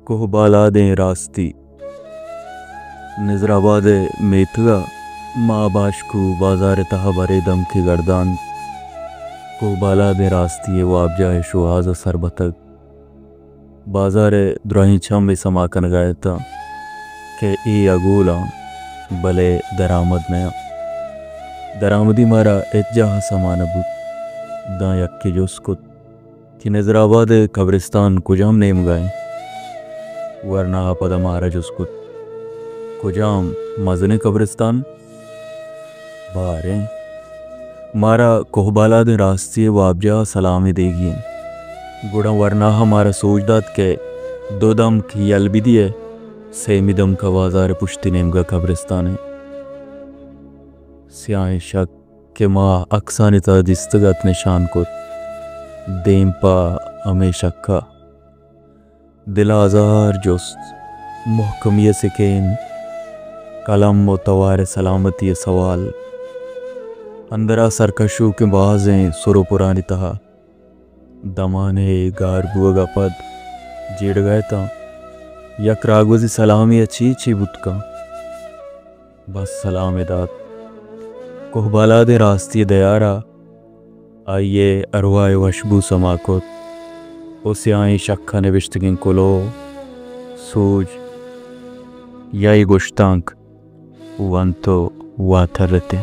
کوہ بالادیں راستی نظرآباد میتھگا ماں باشکو بازار تہا برے دم کی گردان کوہ بالادیں راستی وہ آپ جائے شوہاز سربتک بازار دراہی چھم سما کن گئے تھا کہ ای اگولا بلے درآمد نیا درآمدی مارا اتجاہ سمانہ بود داں یکی جو اسکت کہ نظرآباد قبرستان کجام نیم گئے ورنہ پدا مارا جو اسکت کجام مزن قبرستان باریں مارا کوہ بالادیں راستی وہ آپ جا سلامی دے گی گوڑا ورنہ ہمارا سوچ داد کہ دو دم کی یل بھی دیئے سیمی دم کا بازار پشتی نیم گا قبرستان ہے سیاہیں شک کہ ماں اکسانی تا دستگت نشان کو دیم پا ہمیشہ کا دل آزار جست محکمیہ سکین قلم و توار سلامتی سوال اندرا سرکشو کے بازیں سرو پرانی تہا دمانے گار بوگا پد جیڑ گئے تا یک راگوزی سلامی اچھی چی بود کا بس سلام داد کوہ بالادیں راستی دیارا آئیے ارواح وشبو سما کت اسی آئیں شکھا نوشتگین کلو سوج یائی گشتانک وانتو واترتے